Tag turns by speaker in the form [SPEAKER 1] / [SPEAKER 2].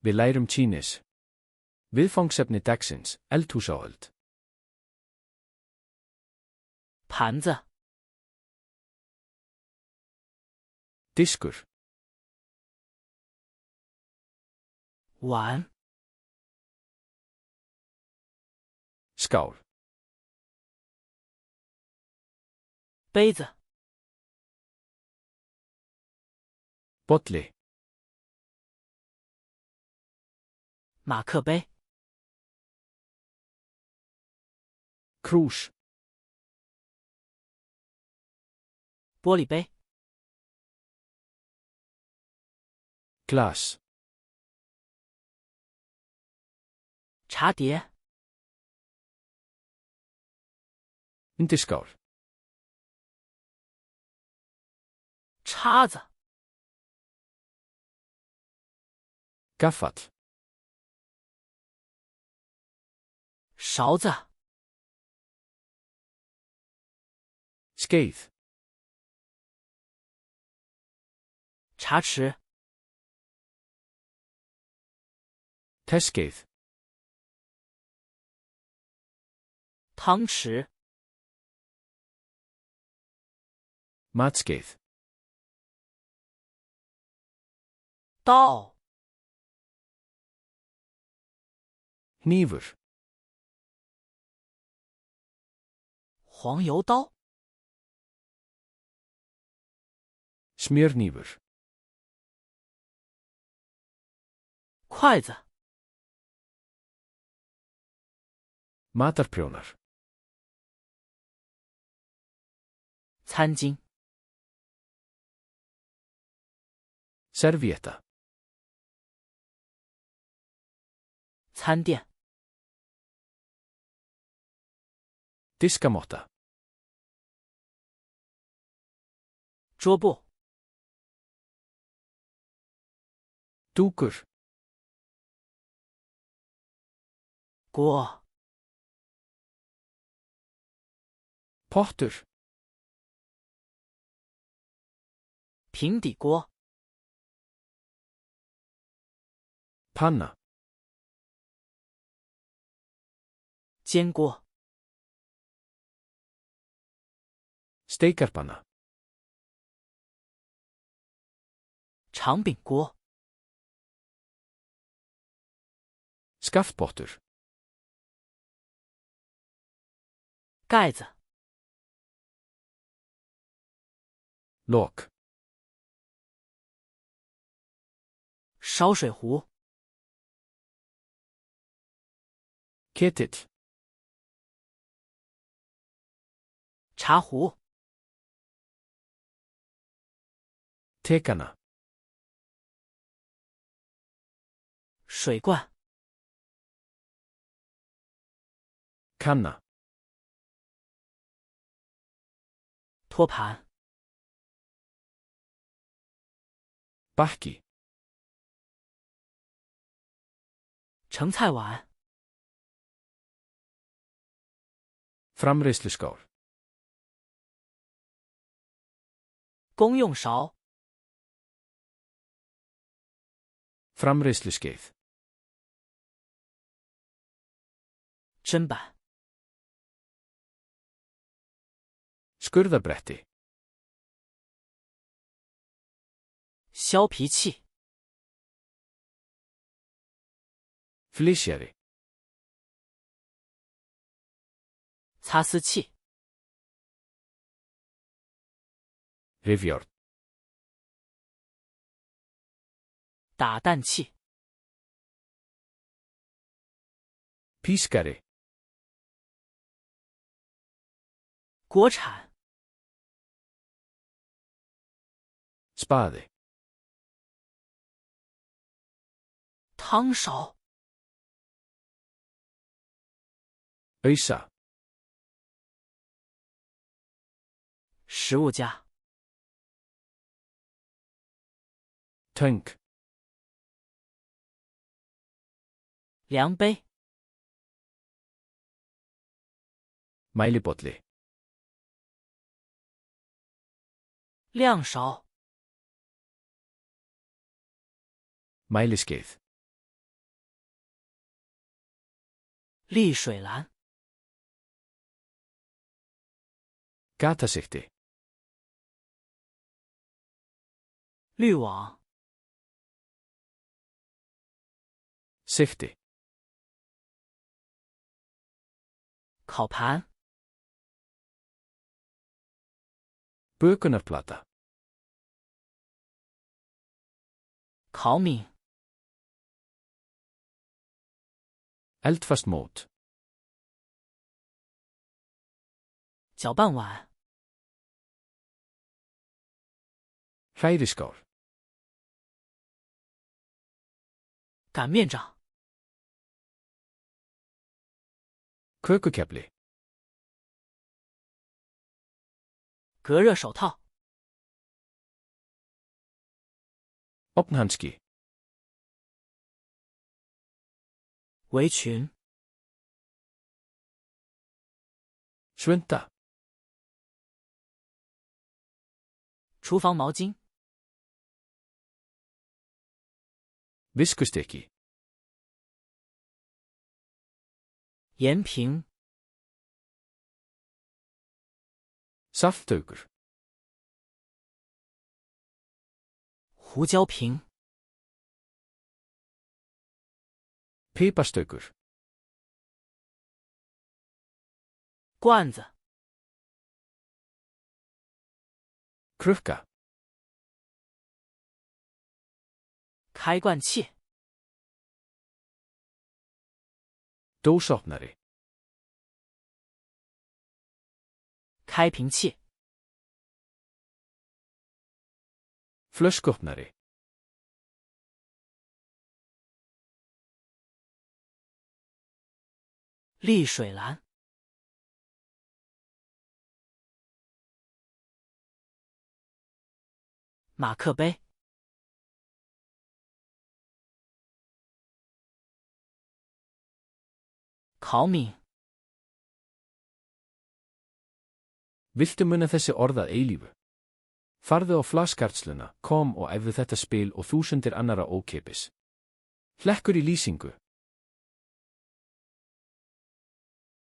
[SPEAKER 1] Við lærum Kínis. Viðfangsefni dagsins, eldhúsaöld.
[SPEAKER 2] 盘子、
[SPEAKER 1] Diskur.
[SPEAKER 2] 碗、
[SPEAKER 1] Skál.
[SPEAKER 2] 杯子、
[SPEAKER 1] Bolli.
[SPEAKER 2] 马克杯、
[SPEAKER 1] Krús.
[SPEAKER 2] 玻璃杯、
[SPEAKER 1] Glas.
[SPEAKER 2] 茶碟、
[SPEAKER 1] Undirskál.
[SPEAKER 2] 叉子、
[SPEAKER 1] Gaffall.
[SPEAKER 2] 勺子、
[SPEAKER 1] Skeið.
[SPEAKER 2] 茶匙、
[SPEAKER 1] Teskeið.
[SPEAKER 2] 汤匙、
[SPEAKER 1] Matskeið.
[SPEAKER 2] 刀、
[SPEAKER 1] Hnífur.
[SPEAKER 2] 黄油刀、
[SPEAKER 1] Smjörhnífur.
[SPEAKER 2] 筷子、
[SPEAKER 1] Matarprjónar.
[SPEAKER 2] 餐巾、
[SPEAKER 1] Servietta.
[SPEAKER 2] 餐垫、
[SPEAKER 1] Diskamotta.
[SPEAKER 2] 桌布、
[SPEAKER 1] Dúkur.
[SPEAKER 2] 锅、
[SPEAKER 1] Pottur.
[SPEAKER 2] 平底锅、
[SPEAKER 1] Panna.
[SPEAKER 2] 煎锅、
[SPEAKER 1] Steikarpanna.
[SPEAKER 2] 长柄锅、
[SPEAKER 1] Skaftpottur.
[SPEAKER 2] 盖子、
[SPEAKER 1] Lok.
[SPEAKER 2] 烧水壶、
[SPEAKER 1] Ketit.
[SPEAKER 2] 茶壶、
[SPEAKER 1] Tekana.
[SPEAKER 2] 水罐、
[SPEAKER 1] Kanna.
[SPEAKER 2] 托盘、
[SPEAKER 1] Bakki.
[SPEAKER 2] 盛菜碗、
[SPEAKER 1] Framreiðsluskál.
[SPEAKER 2] 公用勺、
[SPEAKER 1] Framreiðsluskeið.
[SPEAKER 2] 砧板、
[SPEAKER 1] Skurðarbretti.
[SPEAKER 2] 削皮器、
[SPEAKER 1] Flysjari.
[SPEAKER 2] 擦丝器、
[SPEAKER 1] Rifjárn.
[SPEAKER 2] 打蛋器、
[SPEAKER 1] Pískari.
[SPEAKER 2] 锅铲、
[SPEAKER 1] Spaði.
[SPEAKER 2] 汤勺、
[SPEAKER 1] Ausa.
[SPEAKER 2] 食物架、
[SPEAKER 1] Töng.
[SPEAKER 2] 量杯、
[SPEAKER 1] Mælibolli.
[SPEAKER 2] 量勺、
[SPEAKER 1] Mæliskeið.
[SPEAKER 2] 丽水蓝、
[SPEAKER 1] Gatasigti.
[SPEAKER 2] 滤网、
[SPEAKER 1] Sigti.
[SPEAKER 2] 烤盘、
[SPEAKER 1] Bökunarplata.
[SPEAKER 2] 烤敏、
[SPEAKER 1] Eldfast mót.
[SPEAKER 2] 搅拌碗、
[SPEAKER 1] Hræriskál.
[SPEAKER 2] 擀面杖、
[SPEAKER 1] Kökukefli.
[SPEAKER 2] 隔热手套、
[SPEAKER 1] Opnhanski.
[SPEAKER 2] 围裙、
[SPEAKER 1] Svunta.
[SPEAKER 2] 厨房毛巾、
[SPEAKER 1] Viskustykki.
[SPEAKER 2] 盐瓶、
[SPEAKER 1] Salttaukur.
[SPEAKER 2] 胡椒瓶、
[SPEAKER 1] Piparstaukur.
[SPEAKER 2] 罐子、
[SPEAKER 1] Krukka.
[SPEAKER 2] 开罐器、
[SPEAKER 1] Dósopnari.
[SPEAKER 2] 开瓶器、
[SPEAKER 1] Flöskuopnari.
[SPEAKER 2] 丽水蓝、 马克杯、 烤敏、
[SPEAKER 1] Viltu muna þessi orð að eilífu? Farðu á flaskartsluna, kom og æfðu þetta spil og þúsundir annara ókeypis. Hlekkur í lýsingu.